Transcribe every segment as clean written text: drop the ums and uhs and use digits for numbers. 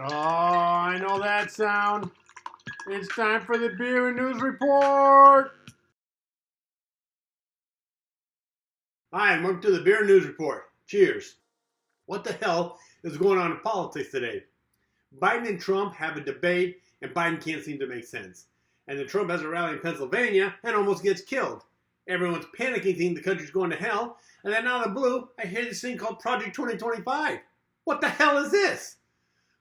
Oh, I know that sound. It's time for the Beer and News Report. Hi, and welcome to the Beer and News Report. Cheers. What the hell is going on in politics today? Biden and Trump have a debate, and Biden can't seem to make sense. And then Trump has a rally in Pennsylvania and almost gets killed. Everyone's panicking, thinking the country's going to hell. And then out of the blue, I hear this thing called Project 2025. What the hell is this?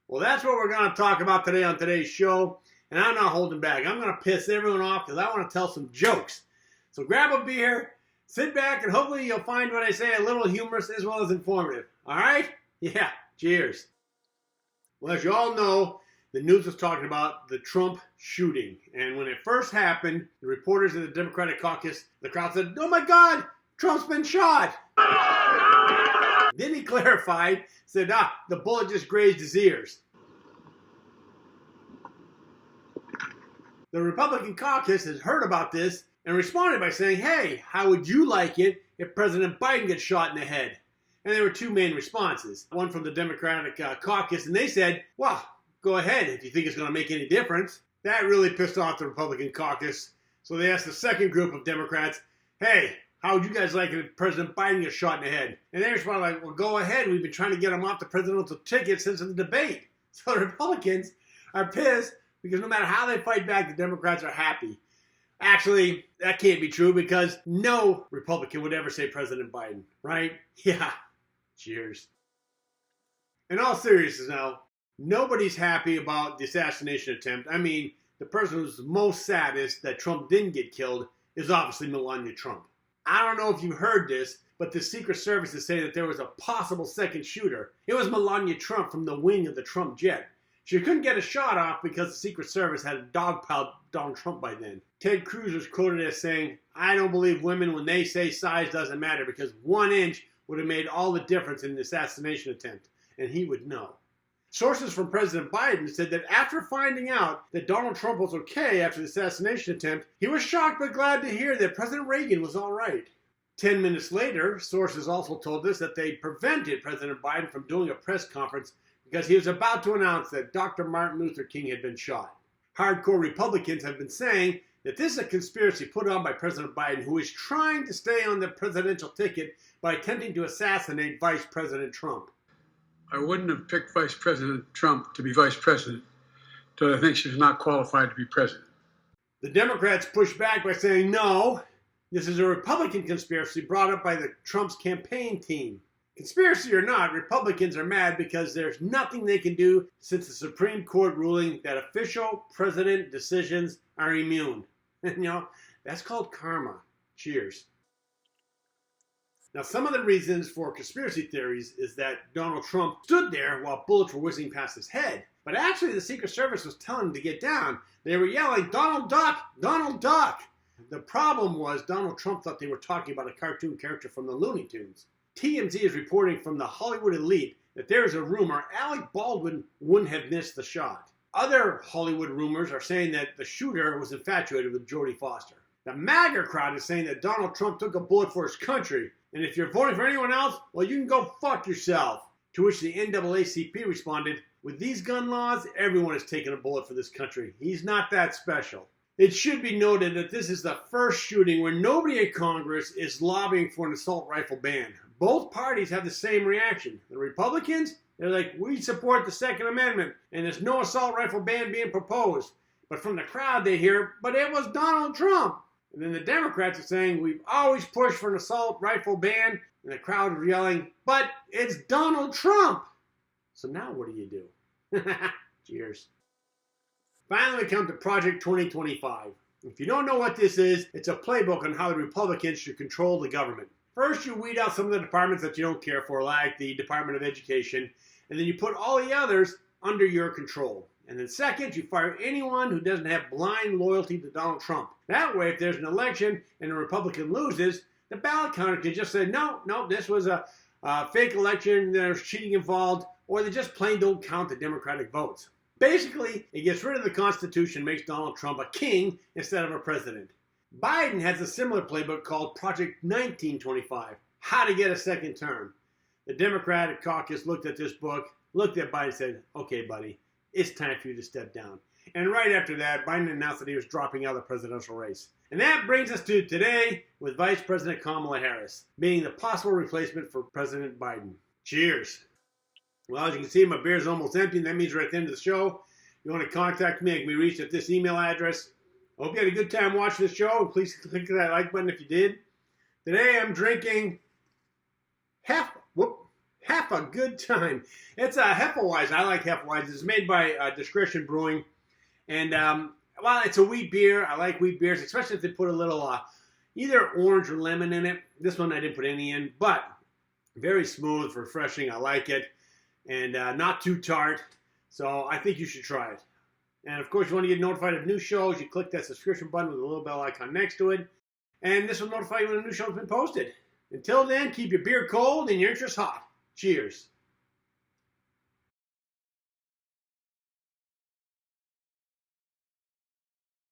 Well, that's what we're going to talk about today on today's show. And I'm not holding back. I'm going to piss everyone off because I want to tell some jokes. So grab a beer, sit back, and hopefully you'll find what I say a little humorous as well as informative. All right? Yeah, cheers. Well, as you all know, the news was talking about the Trump shooting. And when it first happened, the reporters in the Democratic caucus, the crowd said, "Oh my God, Trump's been shot." Then he clarified, said, the bullet just grazed his ears. The Republican caucus has heard about this and responded by saying, "Hey, how would you like it if President Biden gets shot in the head?" And there were two main responses. One from the Democratic caucus, and they said, "Well, go ahead if you think it's going to make any difference." That really pissed off the Republican caucus. So they asked the second group of Democrats, "Hey, how would you guys like it if President Biden gets shot in the head?" And they responded like, "Well, go ahead. We've been trying to get him off the presidential ticket since the debate." So the Republicans are pissed because no matter how they fight back, the Democrats are happy. Actually, that can't be true because no Republican would ever say President Biden, right? Yeah. Cheers. In all seriousness now, nobody's happy about the assassination attempt. I mean, the person who's most saddest that Trump didn't get killed is obviously Melania Trump. I don't know if you heard this, but the Secret Service is saying that there was a possible second shooter. It was Melania Trump from the wing of the Trump jet. She couldn't get a shot off because the Secret Service had dogpiled Donald Trump by then. Ted Cruz was quoted as saying, "I don't believe women when they say size doesn't matter because 1 inch would have made all the difference in the assassination attempt." And he would know. Sources from President Biden said that after finding out that Donald Trump was okay after the assassination attempt, he was shocked but glad to hear that President Reagan was all right. 10 minutes later, sources also told us that they prevented President Biden from doing a press conference because he was about to announce that Dr. Martin Luther King had been shot. Hardcore Republicans have been saying that this is a conspiracy put on by President Biden, who is trying to stay on the presidential ticket by attempting to assassinate Vice President Trump. I wouldn't have picked Vice President Trump to be vice president because I think she's not qualified to be president. The Democrats pushed back by saying, no, this is a Republican conspiracy brought up by the Trump's campaign team. Conspiracy or not, Republicans are mad because there's nothing they can do since the Supreme Court ruling that official president decisions are immune. And that's called karma. Cheers. Now, some of the reasons for conspiracy theories is that Donald Trump stood there while bullets were whizzing past his head. But actually, the Secret Service was telling him to get down. They were yelling, "Donald, duck! Donald, duck!" The problem was Donald Trump thought they were talking about a cartoon character from the Looney Tunes. TMZ is reporting from the Hollywood elite that there is a rumor Alec Baldwin wouldn't have missed the shot. Other Hollywood rumors are saying that the shooter was infatuated with Jodie Foster. The MAGA crowd is saying that Donald Trump took a bullet for his country. And if you're voting for anyone else, well, you can go fuck yourself. To which the NAACP responded, "With these gun laws, everyone is taking a bullet for this country. He's not that special." It should be noted that this is the first shooting where nobody in Congress is lobbying for an assault rifle ban. Both parties have the same reaction. The Republicans, they're like, "We support the Second Amendment, and there's no assault rifle ban being proposed." But from the crowd, they hear, "But it was Donald Trump." And then the Democrats are saying, "We've always pushed for an assault rifle ban." And the crowd is yelling, "But it's Donald Trump." So now what do you do? Cheers. Finally, we come to Project 2025. If you don't know what this is, it's a playbook on how the Republicans should control the government. First, you weed out some of the departments that you don't care for, like the Department of Education, and then you put all the others under your control. And then second, you fire anyone who doesn't have blind loyalty to Donald Trump. That way, if there's an election and a Republican loses, the ballot counter can just say, no, this was a fake election, there's cheating involved, or they just plain don't count the Democratic votes. Basically, it gets rid of the Constitution, makes Donald Trump a king instead of a president. Biden has a similar playbook called Project 1925, how to get a second term. The Democratic caucus looked at this book, looked at Biden and said, "Okay, buddy, it's time for you to step down. And right after that, Biden announced that he was dropping out of the presidential race. And that brings us to today with Vice President Kamala Harris being the possible replacement for President Biden. Cheers. Well, as you can see, my beer is almost empty, and that means we're at the end of the show. If you want to contact me, I can be reached at this email address. I hope you had a good time watching the show, and please click that like button if you did. Today I'm drinking half a good time. It's a Hefeweizen. I like Hefeweizen. It's made by Discretion Brewing. And, well, it's a wheat beer. I like wheat beers, especially if they put a little either orange or lemon in it. This one I didn't put any in, but very smooth, refreshing. I like it. And not too tart. So I think you should try it. And, of course, you want to get notified of new shows. You click that subscription button with a little bell icon next to it. And this will notify you when a new show has been posted. Until then, keep your beer cold and your interest hot. Cheers.